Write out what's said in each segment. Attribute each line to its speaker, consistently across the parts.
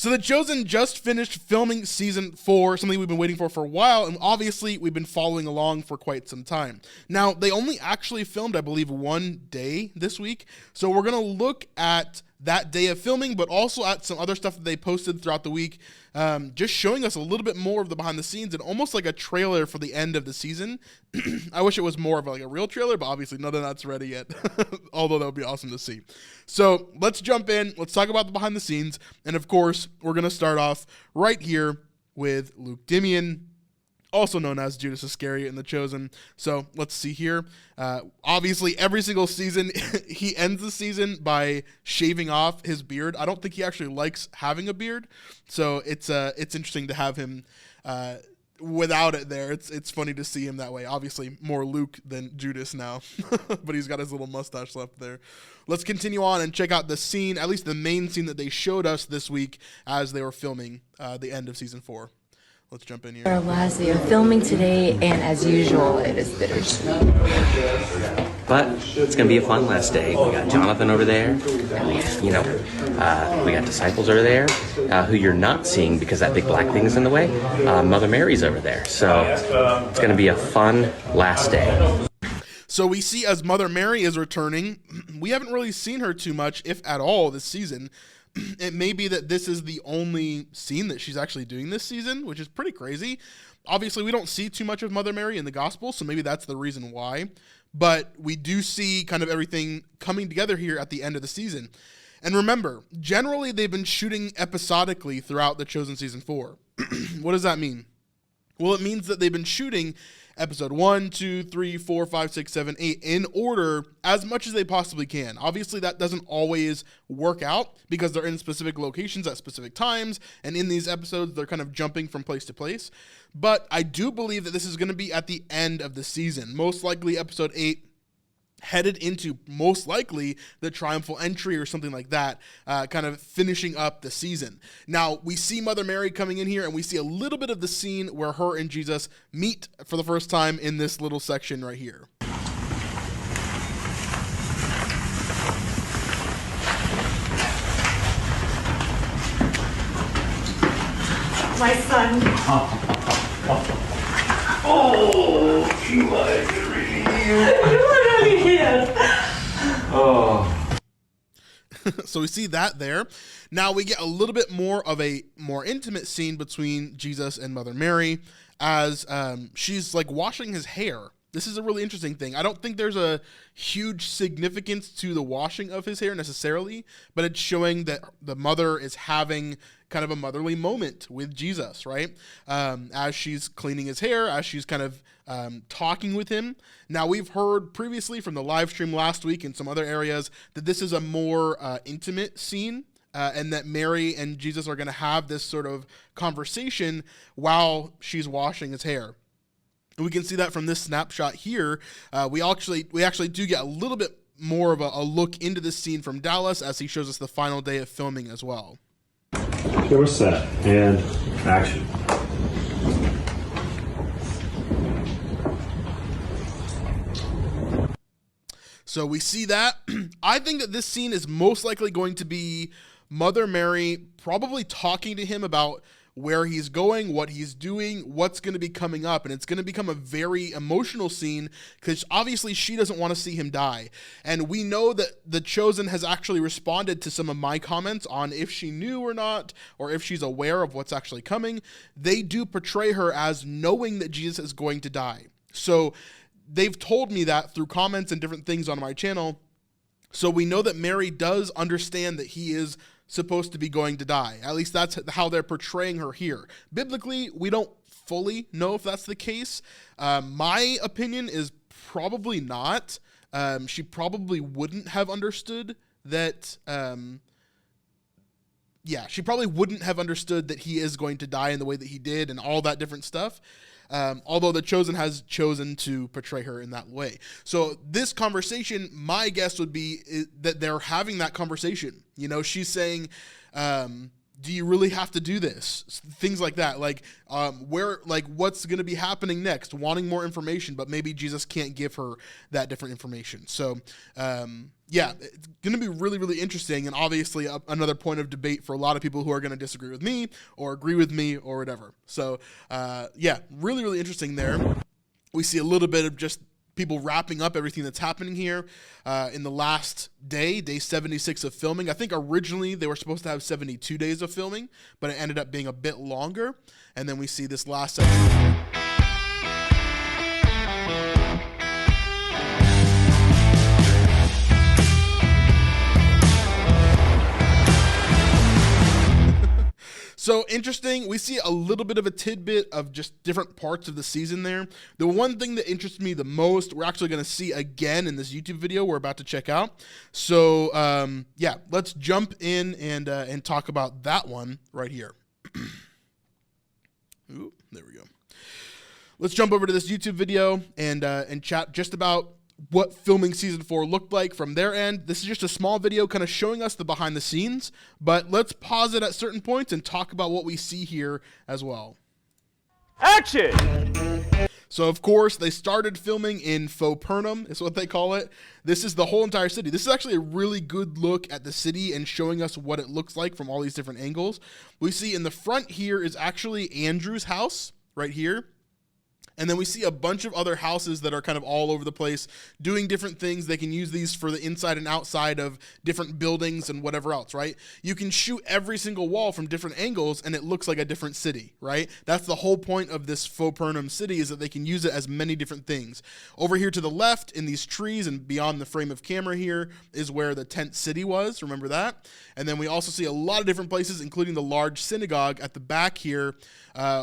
Speaker 1: So The Chosen just finished filming season 4, something we've been waiting for a while, and obviously we've been following along for quite some time. Now, they only actually filmed, I believe, 1 day this week, so we're going to look at that day of filming, but also at some other stuff that they posted throughout the week, just showing us a little bit more of the behind the scenes and almost like a trailer for the end of the season. I wish it was more of like a real trailer, but obviously none of that's ready yet, although that would be awesome to see. So let's jump in. Let's talk about the behind the scenes. And of course, we're going to start off right here with Luke Dimian, also known as Judas Iscariot in The Chosen. So let's see here. Obviously, every single season, he ends the season by shaving off his beard. I don't think he actually likes having a beard, so it's interesting to have him without it there. It's funny to see him that way. Obviously, more Luke than Judas now, but he's got his little mustache left there. Let's continue on and check out the scene, at least the main scene that they showed us this week as they were filming the end of season 4. Let's jump in here.
Speaker 2: Our last day of filming today, and as usual, it is bittersweet.
Speaker 3: But it's going to be a fun last day. We got Jonathan over there. We got Disciples over there, who you're not seeing because that big black thing is in the way. Mother Mary's over there. So it's going to be a fun last day.
Speaker 1: So we see as Mother Mary is returning, we haven't really seen her too much, if at all, this season. It may be that this is the only scene that she's actually doing this season, which is pretty crazy. Obviously, we don't see too much of Mother Mary in the gospel, so maybe that's the reason why. But we do see kind of everything coming together here at the end of the season. And remember, generally they've been shooting episodically throughout The Chosen Season 4. What does that mean? Well, it means that they've been shooting episode 1, 2, 3, 4, 5, 6, 7, 8 in order as much as they possibly can. Obviously, that doesn't always work out because they're in specific locations at specific times, and in these episodes, they're kind of jumping from place to place. But I do believe that this is going to be at the end of the season, most likely episode 8, headed into most likely the triumphal entry or something like that, kind of finishing up the season. Now, we see Mother Mary coming in here, and we see a little bit of the scene where her and Jesus meet for the first time in this little section right here.
Speaker 4: My son.
Speaker 5: Oh, you guys are really here.
Speaker 4: Literally here.
Speaker 5: Oh.
Speaker 1: So we see that there. Now we get a little bit more of a more intimate scene between Jesus and Mother Mary as she's like washing his hair. This is a really interesting thing. I don't think there's a huge significance to the washing of his hair necessarily, but it's showing that the mother is having kind of a motherly moment with Jesus, right? As she's cleaning his hair, as she's kind of talking with him. Now, we've heard previously from the live stream last week and some other areas that this is a more intimate scene, and that Mary and Jesus are going to have this sort of conversation while she's washing his hair. And we can see that from this snapshot here. We actually do get a little bit more of a look into this scene from Dallas as he shows us the final day of filming as well.
Speaker 6: Okay, we're set. And action.
Speaker 1: So we see that. I think that this scene is most likely going to be Mother Mary probably talking to him about where he's going, what he's doing, what's going to be coming up. And it's going to become a very emotional scene because obviously she doesn't want to see him die. And we know that The Chosen has actually responded to some of my comments on if she knew or not, or if she's aware of what's actually coming. They do portray her as knowing that Jesus is going to die. So they've told me that through comments and different things on my channel. So we know that Mary does understand that he is supposed to be going to die. At least that's how they're portraying her here. Biblically, we don't fully know if that's the case. My opinion is probably not. She probably wouldn't have understood that. She probably wouldn't have understood that he is going to die in the way that he did and all that different stuff. Although The Chosen has chosen to portray her in that way. So this conversation, my guess would be that they're having that conversation. You know, she's saying, do you really have to do this? Things like that, like what's going to be happening next, wanting more information, but maybe Jesus can't give her that different information. So yeah, it's going to be really, really interesting, and obviously another point of debate for a lot of people who are going to disagree with me or agree with me or whatever. So yeah, really, really interesting there. We see a little bit of just people wrapping up everything that's happening here in the last day 76 of filming. I think originally they were supposed to have 72 days of filming, but it ended up being a bit longer. And then we see this last section here. So interesting. We see a little bit of a tidbit of just different parts of the season there. The one thing that interests me the most, we're actually going to see again in this YouTube video we're about to check out. So yeah, let's jump in and talk about that one right here. Ooh, there we go. Let's jump over to this YouTube video and chat just about what filming season 4 looked like from their end. This is just a small video kind of showing us the behind the scenes, but let's pause it at certain points and talk about what we see here as well.
Speaker 7: Action!
Speaker 1: So of course they started filming in Fopernum is what they call it. This is the whole entire city. This is actually a really good look at the city and showing us what it looks like from all these different angles. We see in the front here is actually Andrew's house right here. And then we see a bunch of other houses that are kind of all over the place doing different things. They can use these for the inside and outside of different buildings and whatever else, right? You can shoot every single wall from different angles and it looks like a different city, right? That's the whole point of this Fopernum city, is that they can use it as many different things. Over here to the left in these trees and beyond the frame of camera here is where the tent city was. Remember that? And then we also see a lot of different places, including the large synagogue at the back here,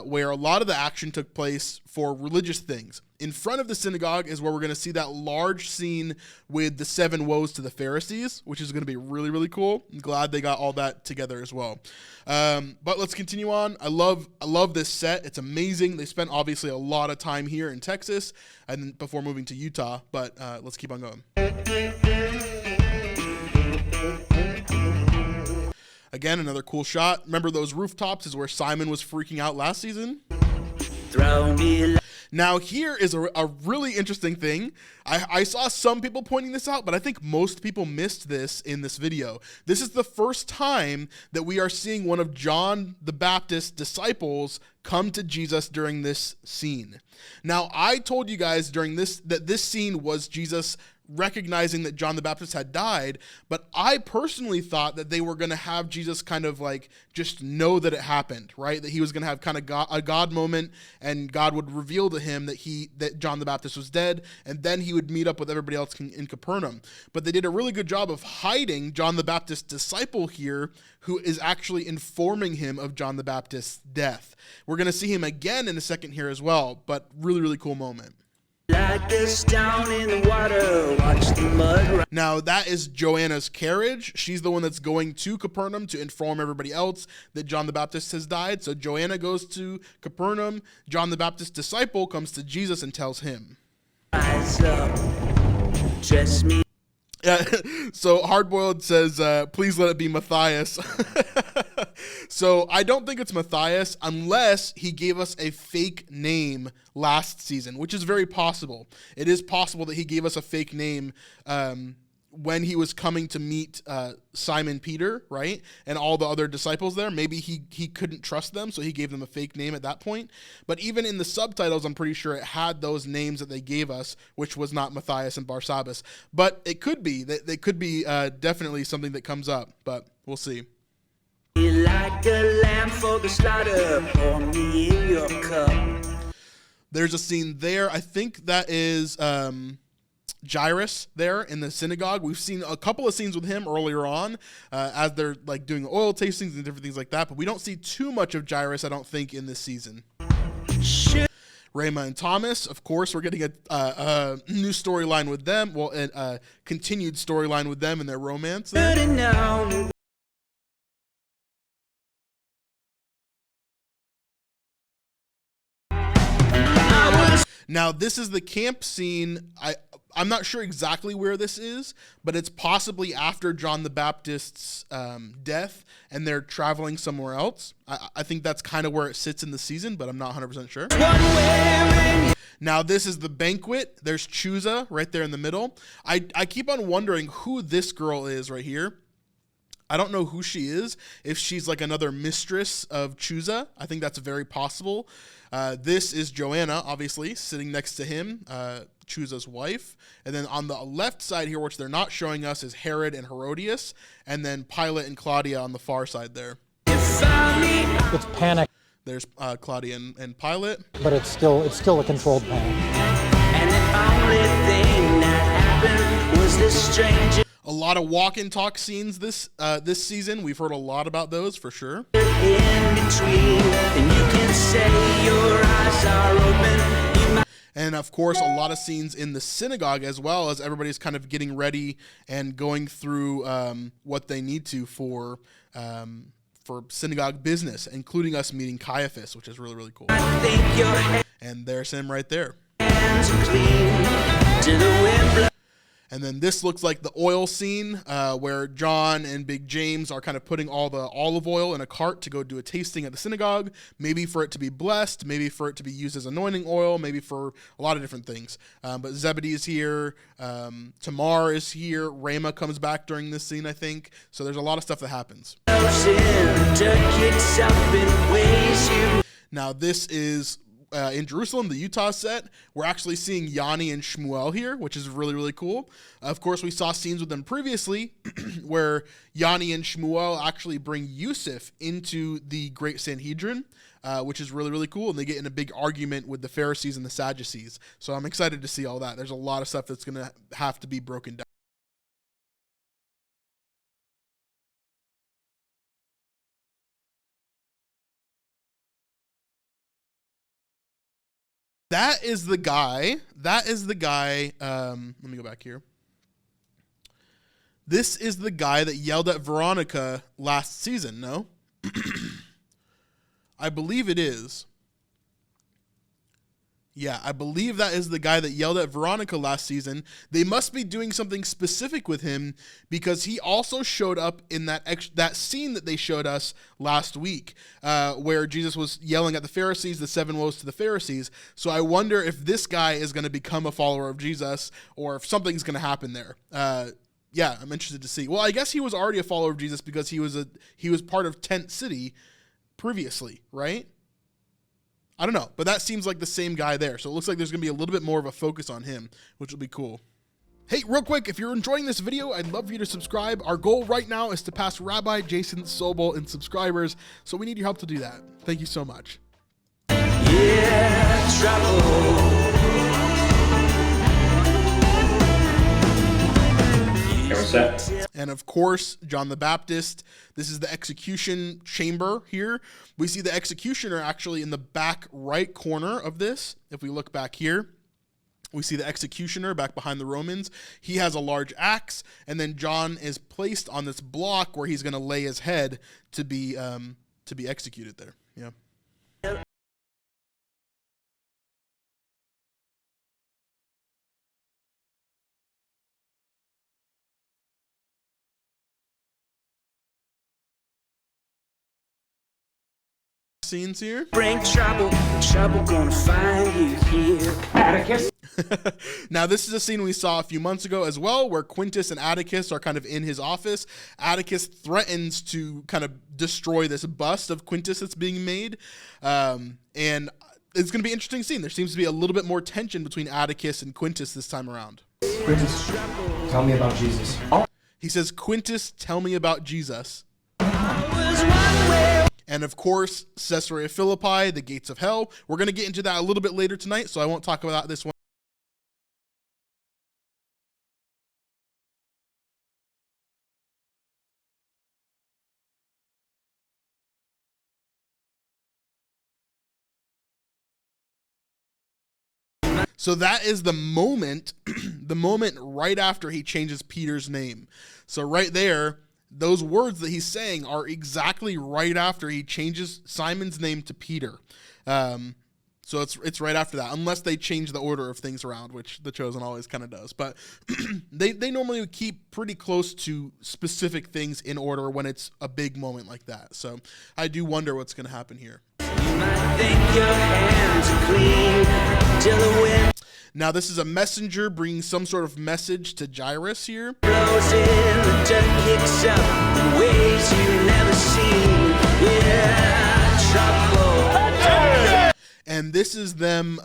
Speaker 1: where a lot of the action took place for religious things. In front of the synagogue is where we're going to see that large scene with the 7 woes to the Pharisees, which is going to be really, really cool. I'm glad they got all that together as well. But let's continue on. I love this set. It's amazing. They spent obviously a lot of time here in Texas and before moving to Utah, but let's keep on going. Again, another cool shot. Remember those rooftops is where Simon was freaking out last season? Now here is a really interesting thing. I saw some people pointing this out, but I think most people missed this in this video. This is the first time that we are seeing one of John the Baptist's disciples come to Jesus during this scene. Now, I told you guys during that this scene was Jesus recognizing that John the Baptist had died, but I personally thought that they were going to have Jesus kind of like just know that it happened, right? That he was going to have kind of a God moment, and God would reveal to him that John the Baptist was dead, and then he would meet up with everybody else in Capernaum. But they did a really good job of hiding John the Baptist's disciple here, who is actually informing him of John the Baptist's death. We're going to see him again in a second here as well, but really, really cool moment.
Speaker 8: Like this down in the water, watch the mud.
Speaker 1: Now that is Joanna's carriage. She's the one that's going to Capernaum to inform everybody else that John the Baptist has died. So Joanna goes to Capernaum. John the Baptist's disciple comes to Jesus and tells him.
Speaker 8: Rise up, dress me.
Speaker 1: So Hardboiled says, please let it be Matthias. So I don't think it's Matthias unless he gave us a fake name last season, which is very possible. It is possible that he gave us a fake name when he was coming to meet Simon Peter, right? And all the other disciples there. Maybe he couldn't trust them, so he gave them a fake name at that point. But even in the subtitles, I'm pretty sure it had those names that they gave us, which was not Matthias and Barsabbas. But it could be. They could be definitely something that comes up, but we'll see.
Speaker 8: Like a lamb for the slaughter, pour me in your cup.
Speaker 1: There's a scene there. I think that is Jairus there in the synagogue. We've seen a couple of scenes with him earlier on as they're like doing oil tastings and different things like that, but we don't see too much of Jairus, I don't think, in this season. Rayma and Thomas, of course, we're getting a new storyline with them, well, a continued storyline with them and their romance there. Now, this is the camp scene. I'm not sure exactly where this is, but it's possibly after John the Baptist's death, and they're traveling somewhere else. I think that's kind of where it sits in the season, but I'm not 100% sure. Now, this is the banquet. There's Chusa right there in the middle. I keep on wondering who this girl is right here. I don't know who she is, if she's like another mistress of Chusa. I think that's very possible. This is Joanna, obviously, sitting next to him, Chusa's wife. And then on the left side here, which they're not showing us, is Herod and Herodias. And then Pilate and Claudia on the far side there.
Speaker 9: It's panic.
Speaker 1: There's Claudia and Pilate.
Speaker 9: But it's still a controlled panic.
Speaker 8: And the only thing that happened was this stranger
Speaker 1: A lot of walk and talk scenes this season. We've heard a lot about those for sure.
Speaker 8: in between, and you can say your eyes are open. You might
Speaker 1: And of course, a lot of scenes in the synagogue as well, as everybody's kind of getting ready and going through what they need to for synagogue business, including us meeting Caiaphas, which is really, really cool.
Speaker 8: think your
Speaker 1: And there's him right there.
Speaker 8: hands are clean to the wind blow.
Speaker 1: And then this looks like the oil scene where John and Big James are kind of putting all the olive oil in a cart to go do a tasting at the synagogue, maybe for it to be blessed, maybe for it to be used as anointing oil, maybe for a lot of different things. But Zebedee is here, Tamar is here, Rama comes back during this scene, I think. So there's a lot of stuff that happens. Now this is in Jerusalem, the Utah set. We're actually seeing Yanni and Shmuel here, which is really, really cool. Of course, we saw scenes with them previously where Yanni and Shmuel actually bring Yusuf into the Great Sanhedrin, which is really, really cool. And they get in a big argument with the Pharisees and the Sadducees. So I'm excited to see all that. There's a lot of stuff that's going to have to be broken down. That is the guy. Let me go back here. This is the guy that yelled at Veronica last season, no? I believe it is. Yeah, I believe that is the guy that yelled at Veronica last season. They must be doing something specific with him because he also showed up in that scene that they showed us last week where Jesus was yelling at the Pharisees, the 7 woes to the Pharisees. So I wonder if this guy is going to become a follower of Jesus or if something's going to happen there. Yeah, I'm interested to see. Well, I guess he was already a follower of Jesus because he was part of Tent City previously, right? I don't know, but that seems like the same guy there. So it looks like there's going to be a little bit more of a focus on him, which will be cool. Hey, real quick, if you're enjoying this video, I'd love for you to subscribe. Our goal right now is to pass Rabbi Jason Sobel in subscribers, so we need your help to do that. Thank you so much.
Speaker 8: Yeah, trouble.
Speaker 1: And of course, John the Baptist. This is the execution chamber here. We see the executioner actually in the back right corner of this. If we look back here, we see the executioner back behind the Romans. He has a large axe, and then John is placed on this block where he's going to lay his head to be executed there. Yeah. Scenes here.
Speaker 8: Bring trouble gonna find you here.
Speaker 7: Atticus.
Speaker 1: Now, this is a scene we saw a few months ago as well, where Quintus and Atticus are kind of in his office. Atticus threatens to kind of destroy this bust of Quintus that's being made. And it's going to be an interesting scene. There seems to be a little bit more tension between Atticus and Quintus this time around.
Speaker 10: Quintus, tell me about Jesus.
Speaker 1: He says, Quintus, tell me about Jesus. And of course, Caesarea Philippi, the gates of hell. We're going to get into that a little bit later tonight, so I won't talk about this one. So that is the moment, the moment right after he changes Peter's name. So right there, those words that he's saying are exactly right after he changes Simon's name to Peter. So it's right after that, unless they change the order of things around, which The Chosen always kind of does. But they normally keep pretty close to specific things in order when it's a big moment like that. So I do wonder what's going to happen here. Now this is a messenger bringing some sort of message to Jairus here. And this is them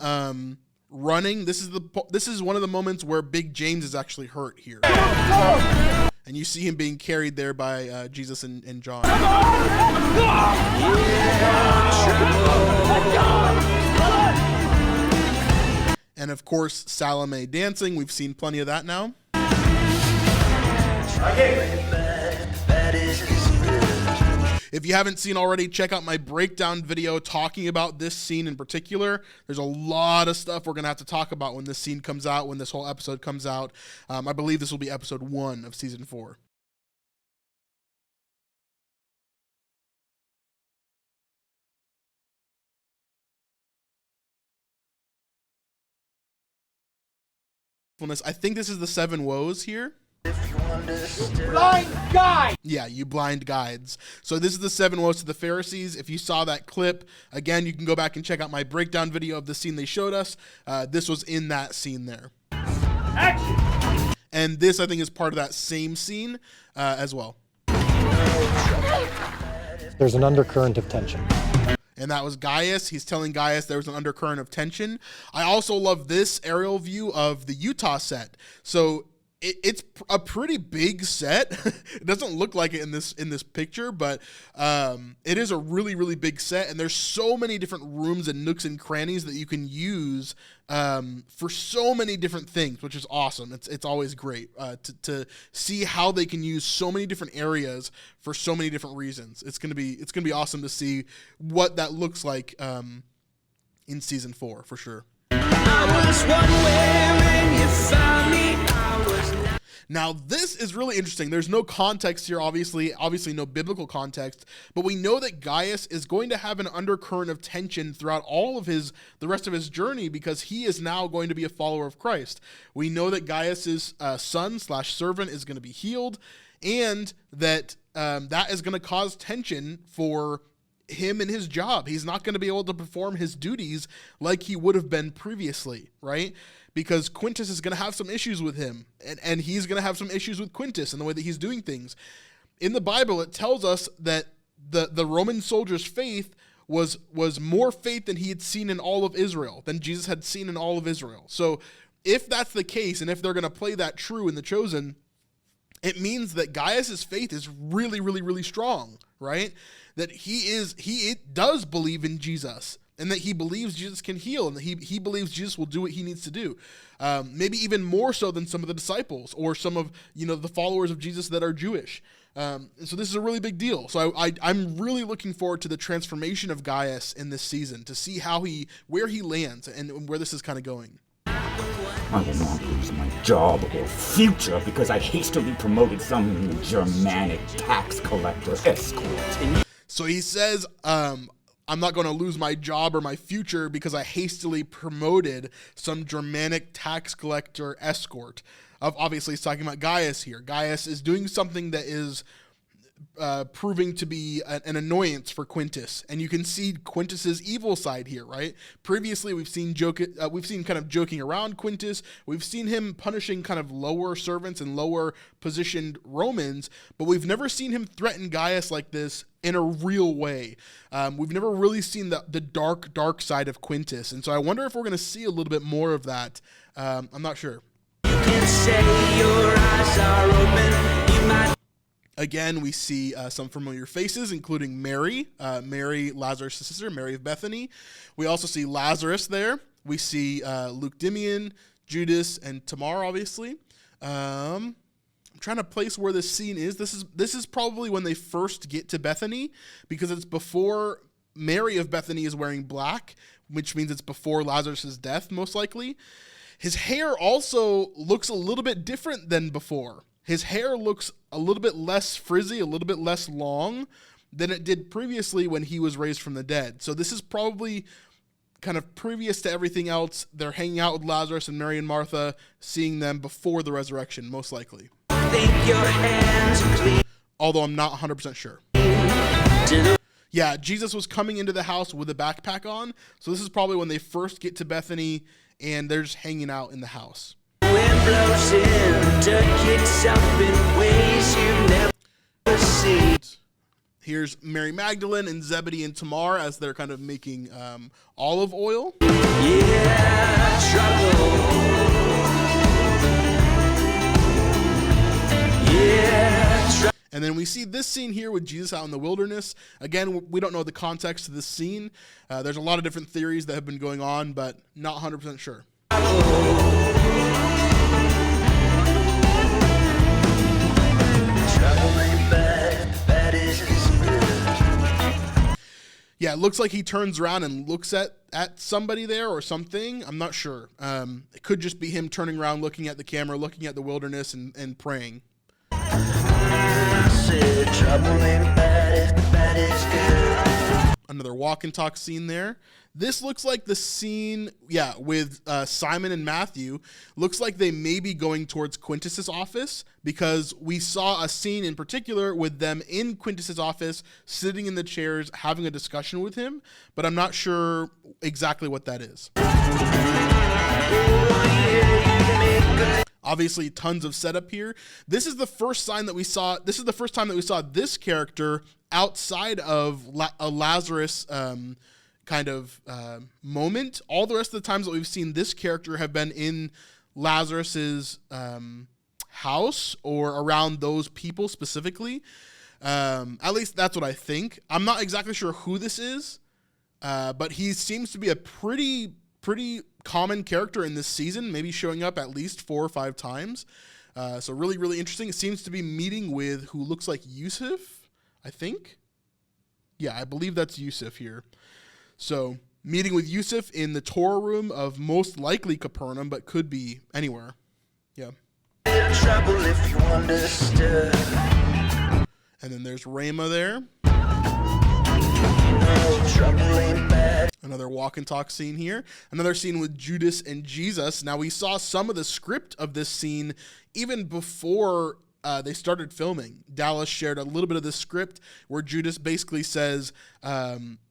Speaker 1: running. This is one of the moments where Big James is actually hurt here. And you see him being carried there by Jesus and John. And of course, Salome dancing. We've seen plenty of that now. If you haven't seen already, check out my breakdown video talking about this scene in particular. There's a lot of stuff we're going to have to talk about when this scene comes out, when this whole episode comes out. I believe this will be episode 1 of season 4. I think this is the 7 woes here.
Speaker 7: Blind guide!
Speaker 1: Yeah, you blind guides. So this is the 7 woes to the Pharisees. If you saw that clip, again, you can go back and check out my breakdown video of the scene they showed us. This was in that scene there.
Speaker 7: Action!
Speaker 1: And this, I think, is part of that same scene as well.
Speaker 9: There's an undercurrent of tension.
Speaker 1: And that was Gaius. He's telling Gaius there was an undercurrent of tension. I also love this aerial view of the Utah set. So it's a pretty big set. It doesn't look like it in this picture, but it is a really, really big set. And there's so many different rooms and nooks and crannies that you can use for so many different things, which is awesome. It's always great to see how they can use so many different areas for so many different reasons. It's gonna be awesome to see what that looks like in season 4 for sure. Now, this is really interesting. There's no context here, obviously no biblical context, but we know that Gaius is going to have an undercurrent of tension throughout the rest of his journey because he is now going to be a follower of Christ. We know that Gaius's son/servant is going to be healed, and that that is going to cause tension for him and his job. He's not going to be able to perform his duties like he would have been previously, right? Because Quintus is going to have some issues with him, and he's going to have some issues with Quintus and the way that he's doing things. In the Bible, it tells us that the Roman soldier's faith was more faith than he had seen in all of Israel, than Jesus had seen in all of Israel. So if that's the case, and if they're going to play that true in The Chosen, it means that Gaius's faith is really, really, really strong, right? That he does believe in Jesus, and that he believes Jesus can heal, and that he believes Jesus will do what he needs to do. Maybe even more so than some of the disciples or some of the followers of Jesus that are Jewish. So this is a really big deal. So I'm really looking forward to the transformation of Gaius in this season, to see where he lands and where this is kind of going.
Speaker 11: I will not lose my job or future because I hastily promoted some Germanic tax collector escort.
Speaker 1: So he says, I'm not going to lose my job or my future because I hastily promoted some Germanic tax collector escort. Obviously, he's talking about Gaius here. Gaius is doing something that is proving to be an annoyance for Quintus, and you can see Quintus's evil side here, right? Previously, we've seen kind of joking around Quintus. We've seen him punishing kind of lower servants and lower positioned Romans, but we've never seen him threaten Gaius like this in a real way. We've never really seen the dark side of Quintus, and so I wonder if we're going to see a little bit more of that. I'm not sure. You can say your eyes are open. You might. Again, we see some familiar faces, including Mary, Lazarus' sister, Mary of Bethany. We also see Lazarus there. We see Luke Dimion, Judas, and Tamar, obviously. I'm trying to place where this scene is. This is probably when they first get to Bethany, because it's before Mary of Bethany is wearing black, which means it's before Lazarus' death, most likely. His hair also looks a little bit different than before. His hair looks a little bit less frizzy, a little bit less long than it did previously when he was raised from the dead. So this is probably kind of previous to everything else, they're hanging out with Lazarus and Mary and Martha, seeing them before the resurrection, most likely. Although I'm not 100% sure. Yeah, Jesus was coming into the house with a backpack on, so this is probably when they first get to Bethany and they're just hanging out in the house.
Speaker 8: Wind blows in, duck kicks up in ways you never see.
Speaker 1: Here's Mary Magdalene and Zebedee and Tamar as they're kind of making olive oil.
Speaker 8: Yeah, trouble. Yeah, trouble.
Speaker 1: And then we see this scene here with Jesus out in the wilderness. Again, we don't know the context of this scene. There's a lot of different theories that have been going on, but not 100% sure. Yeah, it looks like he turns around and looks at somebody there or something. I'm not sure. It could just be him turning around, looking at the camera, looking at the wilderness, and praying. Another walk and talk scene there. This looks like the scene, with Simon and Matthew. Looks like they may be going towards Quintus's office, because we saw a scene in particular with them in Quintus's office, sitting in the chairs, having a discussion with him, but I'm not sure exactly what that is. Obviously, tons of setup here. This is the first sign that we saw. This is the first time that we saw this character outside of a Lazarus kind of moment. All the rest of the times that we've seen this character have been in Lazarus's house or around those people specifically. At least that's what I think. I'm not exactly sure who this is, but he seems to be a pretty common character in this season, maybe showing up at least 4 or 5 times. So really, really interesting. It seems to be meeting with who looks like Yusuf, I think. Yeah, I believe that's Yusuf here. So meeting with Yusuf in the Torah room of most likely Capernaum, but could be anywhere. Yeah.
Speaker 8: Trouble if you understood.
Speaker 1: And then there's Rama there.
Speaker 8: No, trouble ain't bad.
Speaker 1: Another walk and talk scene here. Another scene with Judas and Jesus. Now, we saw some of the script of this scene even before they started filming. Dallas shared a little bit of the script where Judas basically says,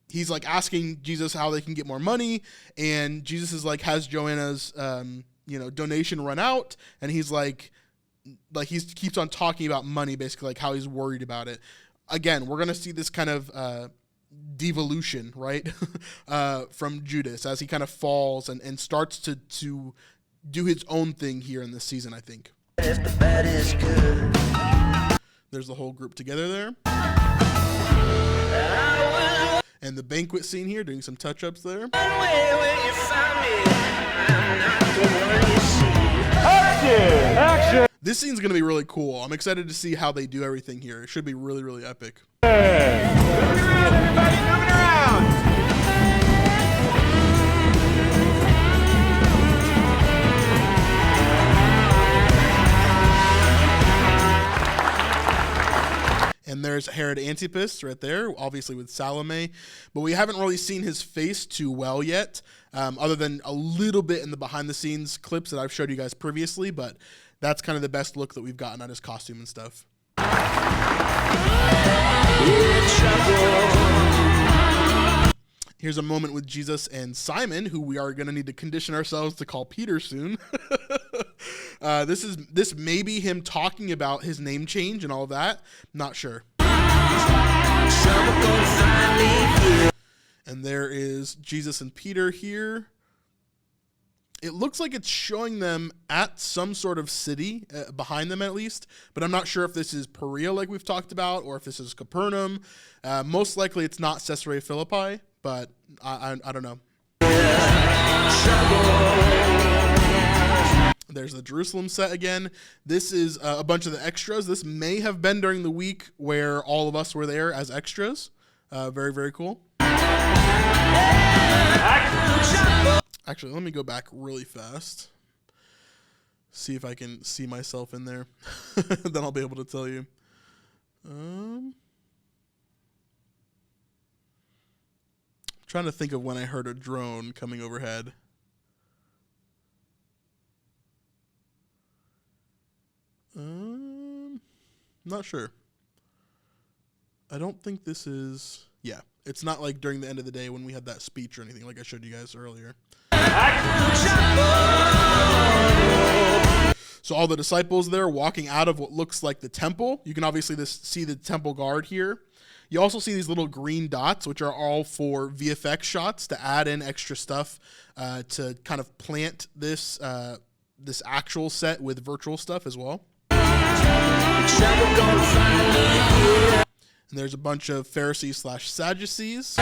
Speaker 1: he's like asking Jesus how they can get more money. And Jesus is like, has Joanna's, donation run out? And he's like he keeps on talking about money, basically like how he's worried about it. Again, we're going to see this kind of, devolution, right? From Judas as he kind of falls and starts to do his own thing here in this season, I think.
Speaker 8: If the bad is good.
Speaker 1: There's the whole group together there. And the banquet scene here, doing some touch-ups there.
Speaker 7: Action!
Speaker 1: This scene's going to be really cool. I'm excited to see how they do everything here. It should be really, really epic.
Speaker 7: Everybody moving around!
Speaker 1: And there's Herod Antipas right there, obviously with Salome. But we haven't really seen his face too well yet, other than a little bit in the behind-the-scenes clips that I've showed you guys previously. But that's kind of the best look that we've gotten on his costume and stuff. Here's a moment with Jesus and Simon, who we are going to need to condition ourselves to call Peter soon. This may be him talking about his name change and all of that. Not sure. And there is Jesus and Peter here. It looks like it's showing them at some sort of city, behind them at least, but I'm not sure if this is Perea like we've talked about or if this is Capernaum. Most likely it's not Caesarea Philippi, but I don't know. There's the Jerusalem set again. This is a bunch of the extras. This may have been during the week where all of us were there as extras. Very, very cool. Actually, let me go back really fast. See if I can see myself in there. Then I'll be able to tell you. Trying to think of when I heard a drone coming overhead. Not sure. I don't think this is... Yeah, it's not like during the end of the day when we had that speech or anything like I showed you guys earlier. So all the disciples there walking out of what looks like the temple. You can obviously see the temple guard here. You also see these little green dots, which are all for VFX shots to add in extra stuff to kind of plant this this actual set with virtual stuff as well. And there's a bunch of Pharisees / Sadducees.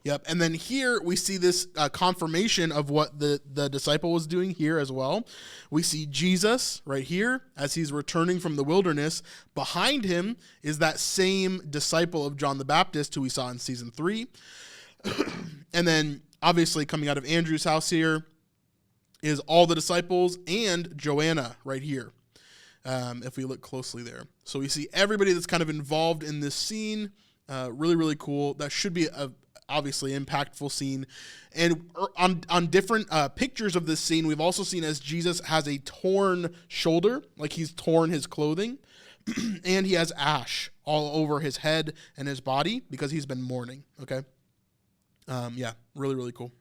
Speaker 1: Yep, and then here we see this confirmation of what the disciple was doing here as well. We see Jesus right here as he's returning from the wilderness. Behind him is that same disciple of John the Baptist who we saw in season 3. And then obviously coming out of Andrew's house here is all the disciples and Joanna right here, if we look closely there. So we see everybody that's kind of involved in this scene. Really, really cool. That should be a obviously impactful scene. And on different pictures of this scene, we've also seen as Jesus has a torn shoulder, like he's torn his clothing, and he has ash all over his head and his body because he's been mourning. Okay. Yeah, really, really cool.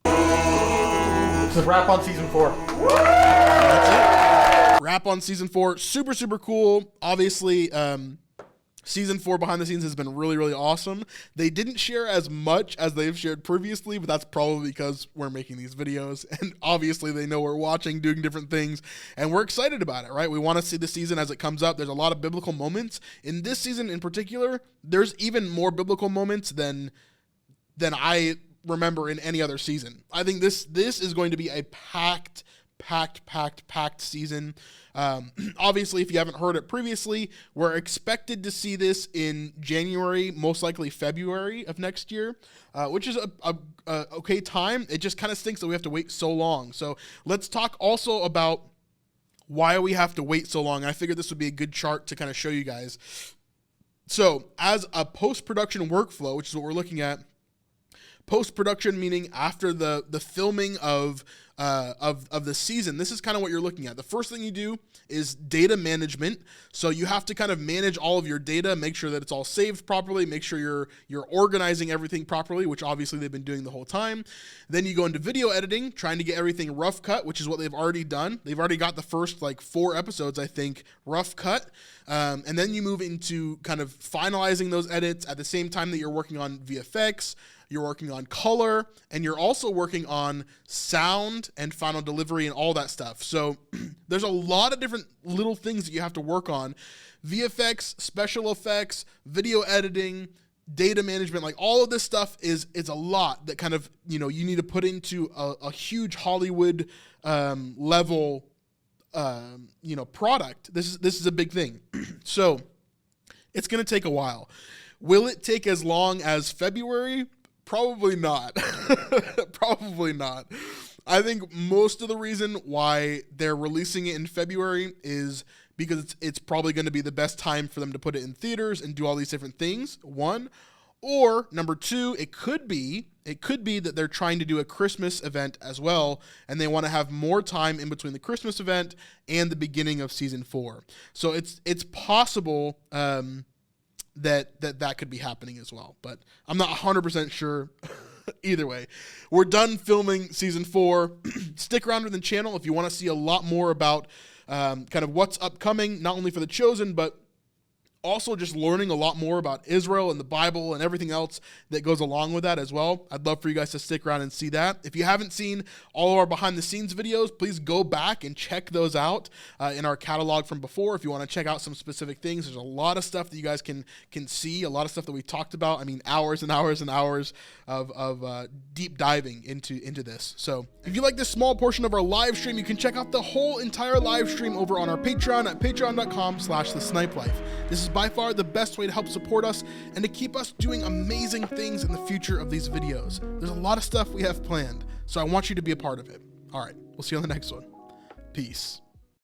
Speaker 10: It's a wrap on season 4.
Speaker 1: That's it. Wrap on season 4. Super, super cool. Obviously, season 4 behind the scenes has been really, really awesome. They didn't share as much as they've shared previously, but that's probably because we're making these videos, and obviously they know we're watching, doing different things, and we're excited about it, right? We want to see the season as it comes up. There's a lot of biblical moments. In this season in particular, there's even more biblical moments than I remember in any other season. I think this is going to be a packed season. Obviously, if you haven't heard it previously, we're expected to see this in January, most likely February of next year, which is a okay time. It just kind of stinks that we have to wait so long. So let's talk also about why we have to wait so long. I figured this would be a good chart to kind of show you guys. So as a post-production workflow, which is what we're looking at, post-production meaning after the filming of the season, this is kind of what you're looking at. The first thing you do is data management. So you have to kind of manage all of your data, make sure that it's all saved properly, make sure you're organizing everything properly, which obviously they've been doing the whole time. Then you go into video editing, trying to get everything rough cut, which is what they've already done. They've already got the first 4 episodes, I think, rough cut. And then you move into kind of finalizing those edits at the same time that you're working on VFX, you're working on color, and you're also working on sound and final delivery and all that stuff. So there's a lot of different little things that you have to work on. VFX, special effects, video editing, data management, all of this stuff is a lot that kind of, you need to put into a huge Hollywood level product. This is a big thing. So it's going to take a while. Will it take as long as February? Probably not. Probably not. I think most of the reason why they're releasing it in February is because it's probably going to be the best time for them to put it in theaters and do all these different things, one. Or number 2, it could be that they're trying to do a Christmas event as well, and they want to have more time in between the Christmas event and the beginning of season 4. So it's possible that could be happening as well, but I'm not 100% sure. Either way, we're done filming season 4. Stick around with the channel if you want to see a lot more about kind of what's upcoming, not only for The Chosen, but also just learning a lot more about Israel and the Bible and everything else that goes along with that as well. I'd love for you guys to stick around and see that. If you haven't seen all of our behind the scenes videos, please go back and check those out in our catalog from before. If you want to check out some specific things, there's a lot of stuff that you guys can see, a lot of stuff that we talked about. I mean, hours and hours and hours of deep diving into this. So if you like this small portion of our live stream, you can check out the whole entire live stream over on our Patreon at patreon.com/thesnipelife. This is by far the best way to help support us and to keep us doing amazing things in the future of these videos. There's a lot of stuff we have planned, so I want you to be a part of it. All right, we'll see you on the next one. Peace.